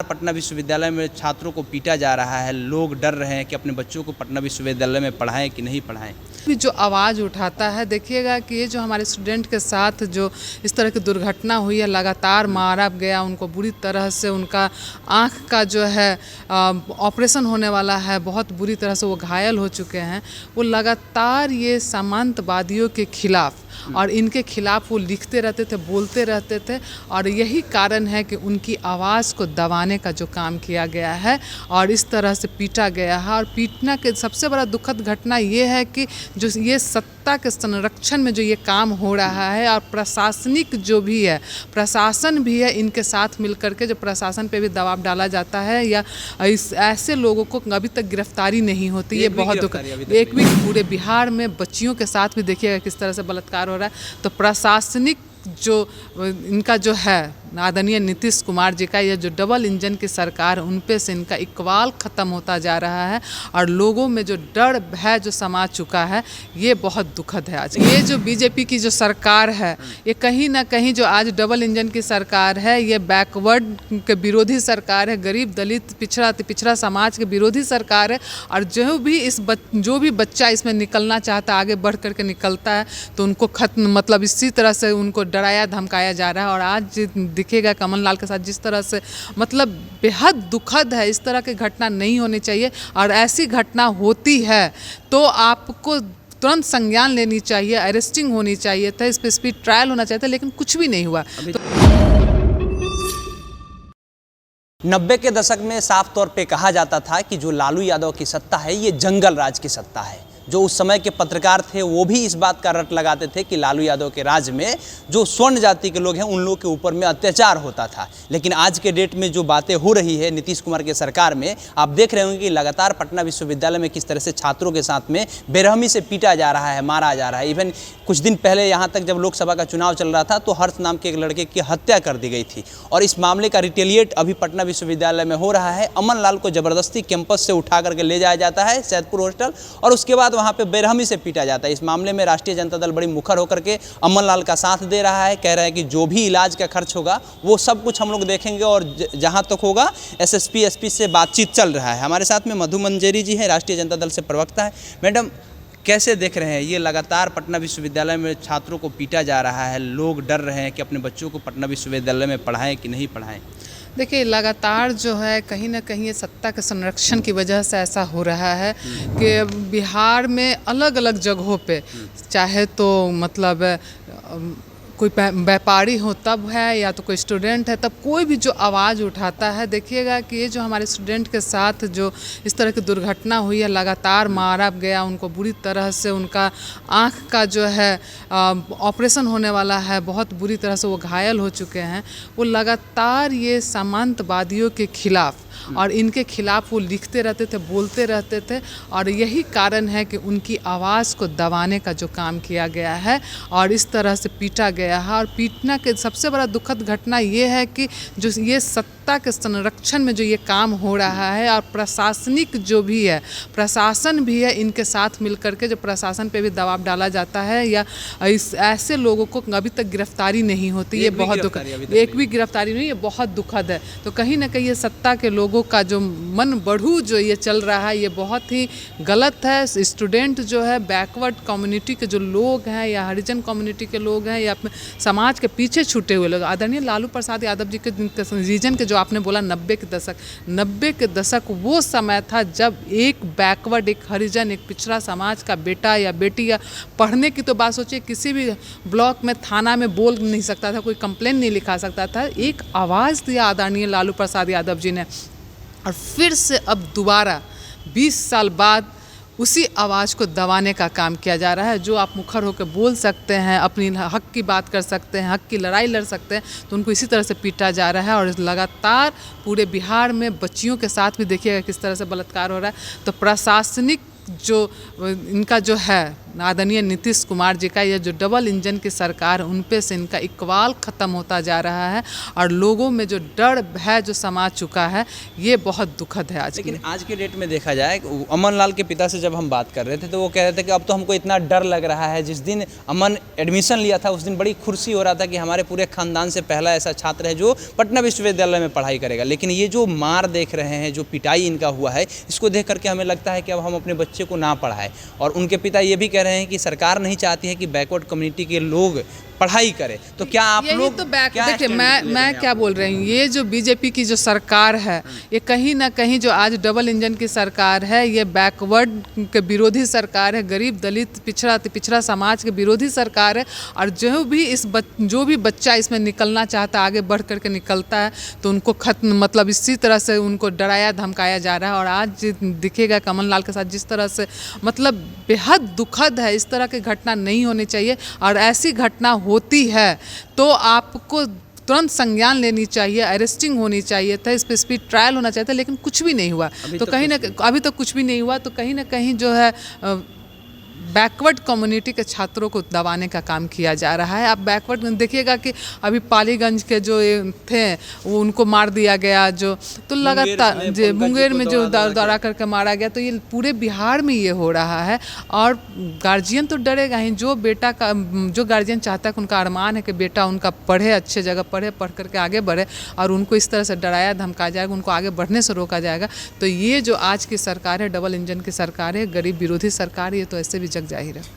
पटना विश्वविद्यालय में छात्रों को पीटा जा रहा है। लोग डर रहे हैं कि अपने बच्चों को पटना विश्वविद्यालय में पढ़ाएं कि नहीं पढ़ाएं। भी जो आवाज़ उठाता है, देखिएगा कि ये जो हमारे स्टूडेंट के साथ जो इस तरह की दुर्घटना हुई है, लगातार मारा गया, उनको बुरी तरह से उनका आँख का जो है ऑपरेशन होने वाला है, बहुत बुरी तरह से वो घायल हो चुके हैं। वो लगातार ये सामंतवादियों के खिलाफ और इनके खिलाफ वो लिखते रहते थे, बोलते रहते थे, और यही कारण है कि उनकी आवाज़ को दबाने का जो काम किया गया है और इस तरह से पीटा गया है। और पीटना के सबसे बड़ा दुखद घटना ये है कि जो ये सत्ता के संरक्षण में जो ये काम हो रहा है, और प्रशासनिक जो भी है, प्रशासन भी है, इनके साथ मिलकर के जो प्रशासन पे भी दबाव डाला जाता है, या ऐसे लोगों को अभी तक गिरफ्तारी नहीं होती। ये बहुत दुखद। एक भी पूरे बिहार में बच्चियों के साथ भी देखिएगा किस तरह से बलात्कार हो रहा है। तो प्रशासनिक जो इनका जो है आदरणीय नीतीश कुमार जी का, ये जो डबल इंजन की सरकार, उन पे से इनका इकबाल ख़त्म होता जा रहा है, और लोगों में जो डर भय जो समा चुका है, ये बहुत दुखद है। आज ये जो बीजेपी की जो सरकार है, ये कहीं ना कहीं जो आज डबल इंजन की सरकार है, ये बैकवर्ड के विरोधी सरकार है, गरीब दलित पिछड़ा समाज के विरोधी सरकार है। और जो भी बच्चा इसमें निकलना चाहता है, आगे बढ़ करके निकलता है, तो उनको खत्म मतलब इसी तरह से उनको डराया धमकाया जा रहा है। और आज दिखेगा कमललाल के साथ जिस तरह से, मतलब बेहद दुखद है। इस तरह की घटना नहीं होनी चाहिए, और ऐसी घटना होती है तो आपको तुरंत संज्ञान लेनी चाहिए, अरेस्टिंग होनी चाहिए था, इस पर स्पीड ट्रायल होना चाहिए था, लेकिन कुछ भी नहीं हुआ। 90 के दशक में साफ तौर पे कहा जाता था कि जो लालू यादव की सत्ता है, ये जंगल राज की सत्ता है। जो उस समय के पत्रकार थे वो भी इस बात का रट लगाते थे कि लालू यादव के राज में जो स्वर्ण जाति के लोग हैं, उन लोगों के ऊपर में अत्याचार होता था। लेकिन आज के डेट में जो बातें हो रही है नीतीश कुमार के सरकार में, आप देख रहे होंगे कि लगातार पटना विश्वविद्यालय में किस तरह से छात्रों के साथ में बेरहमी से पीटा जा रहा है, मारा जा रहा है। इवन कुछ दिन पहले यहाँ तक जब लोकसभा का चुनाव चल रहा था, तो हर्ष नाम के एक लड़के की हत्या कर दी गई थी, और इस मामले का रिटेलिएट अभी पटना विश्वविद्यालय में हो रहा है। अमन लाल को जबरदस्ती कैंपस से उठा करके ले जाया जाता है सैदपुर हॉस्टल, और उसके बाद वहाँ पे बेरहमी से पीटा जाता है। इस मामले में राष्ट्रीय जनता दल बड़ी मुखर होकर के अमन लाल का साथ दे रहा है, कह रहा है कि जो भी इलाज का खर्च होगा वो सब कुछ हम लोग देखेंगे, और जहां तक होगा एसएसपी एसपी से बातचीत चल रहा है। हमारे साथ में मधु मंजरी जी है, राष्ट्रीय जनता दल से प्रवक्ता है। मैडम, कैसे देख रहे हैं ये लगातार पटना विश्वविद्यालय में छात्रों को पीटा जा रहा है, लोग डर रहे हैं कि अपने बच्चों को पटना विश्वविद्यालय में पढ़ाएं कि नहीं पढ़ाएं? देखिए, लगातार जो है कहीं ना कहीं ये सत्ता के संरक्षण की वजह से ऐसा हो रहा है कि बिहार में अलग अलग जगहों पे, चाहे तो मतलब कोई व्यापारी हो तब है, या तो कोई स्टूडेंट है, तब कोई भी जो आवाज़ उठाता है, देखिएगा कि ये जो हमारे स्टूडेंट के साथ जो इस तरह की दुर्घटना हुई है, लगातार मारा गया, उनको बुरी तरह से उनका आँख का जो है ऑपरेशन होने वाला है, बहुत बुरी तरह से वो घायल हो चुके हैं। वो लगातार ये सामंतवादियों के खिलाफ और इनके खिलाफ वो लिखते रहते थे, बोलते रहते थे, और यही कारण है कि उनकी आवाज़ को दबाने का जो काम किया गया है और इस तरह से पीटा गया है। और पीटना के सबसे बड़ा दुखद घटना ये है कि जो ये सत्ता के संरक्षण में जो ये काम हो रहा है, और प्रशासनिक जो भी है, प्रशासन भी है, इनके साथ मिलकर के जो प्रशासन पे भी दबाव डाला जाता है, या ऐसे लोगों को अभी तक गिरफ्तारी नहीं होती। ये बहुत दुखद। एक भी गिरफ्तारी नहीं, ये बहुत दुखद है। तो कहीं ना कहीं ये सत्ता के लोगों का जो मन बढ़ू जो ये चल रहा है, ये बहुत ही गलत है। स्टूडेंट जो है, बैकवर्ड कम्युनिटी के जो लोग हैं, या हरिजन कम्युनिटी के लोग हैं, या अपने समाज के पीछे छूटे हुए लोग, आदरणीय लालू प्रसाद यादव जी के रीजन के जो आपने बोला 90 के दशक वो समय था जब एक बैकवर्ड, एक हरिजन, एक पिछड़ा समाज का बेटा या बेटी, या पढ़ने की तो बात सोचिए, किसी भी ब्लॉक में थाना में बोल नहीं सकता था, कोई कंप्लेन नहीं लिखा सकता था। एक आवाज़ दिया आदरणीय लालू प्रसाद यादव जी ने, और फिर से अब दोबारा 20 साल बाद उसी आवाज़ को दबाने का काम किया जा रहा है। जो आप मुखर होकर बोल सकते हैं, अपनी हक की बात कर सकते हैं, हक की लड़ाई लड़ सकते हैं, तो उनको इसी तरह से पीटा जा रहा है। और लगातार पूरे बिहार में बच्चियों के साथ भी देखिएगा किस तरह से बलात्कार हो रहा है। तो प्रशासनिक जो इनका जो है आदरणीय नीतीश कुमार जी का ये जो डबल इंजन की सरकार है उन पे से इनका इकबाल ख़त्म होता जा रहा है और लोगों में जो डर भय जो समा चुका है ये बहुत दुखद है आज की। लेकिन आज के डेट में देखा जाए, अमन लाल के पिता से जब हम बात कर रहे थे तो वो कह रहे थे कि अब तो हमको इतना डर लग रहा है। जिस दिन अमन एडमिशन लिया था उस दिन बड़ी खुशी हो रहा था कि हमारे पूरे खानदान से पहला ऐसा छात्र है जो पटना विश्वविद्यालय में पढ़ाई करेगा। लेकिन ये जो मार देख रहे हैं, जो पिटाई इनका हुआ है, इसको देख करके हमें लगता है कि अब हम अपने बच्चे को ना पढ़ाएं। और उनके पिता ये भी कह रहे हैं कि सरकार नहीं चाहती है कि बैकवर्ड कम्युनिटी के लोग पढ़ाई करें। तो क्या आप लोग तो देखिए, मैं क्या बोल रही हूँ, ये जो बीजेपी की जो सरकार है ये कहीं ना कहीं जो आज डबल इंजन की सरकार है ये बैकवर्ड के विरोधी सरकार है, गरीब दलित पिछड़ा समाज के विरोधी सरकार है। और जो भी बच्चा इसमें निकलना चाहता है, आगे बढ़ करके निकलता है तो उनको खत्म मतलब इसी तरह से उनको डराया धमकाया जा रहा है। और आज दिखेगा कमल लाल के साथ जिस तरह से मतलब बेहद दुखद है, इस तरह की घटना नहीं होनी चाहिए। और ऐसी घटना होती है तो आपको तुरंत संज्ञान लेनी चाहिए, अरेस्टिंग होनी चाहिए था, इस पर स्पीड ट्रायल होना चाहिए था, लेकिन कुछ भी नहीं हुआ। तो कहीं ना अभी तक कुछ भी नहीं हुआ तो कहीं ना कहीं जो है बैकवर्ड कम्युनिटी के छात्रों को दबाने का काम किया जा रहा है। आप बैकवर्ड देखिएगा कि अभी पालीगंज के जो थे वो उनको मार दिया गया, जो तो लगातार मुंगेर में जो दौरा करके मारा गया। तो ये पूरे बिहार में ये हो रहा है और गार्जियन तो डरेगा ही। जो गार्जियन चाहता है कि उनका अरमान है कि बेटा उनका पढ़े, अच्छे जगह पढ़े, पढ़ करके आगे बढ़े, और उनको इस तरह से डराया धमकाया जाएगा, उनको आगे बढ़ने से रोका जाएगा। तो ये जो आज की सरकार है, डबल इंजन की सरकार है, गरीब विरोधी सरकार है, ये तो ऐसे भी जग जाहिर है।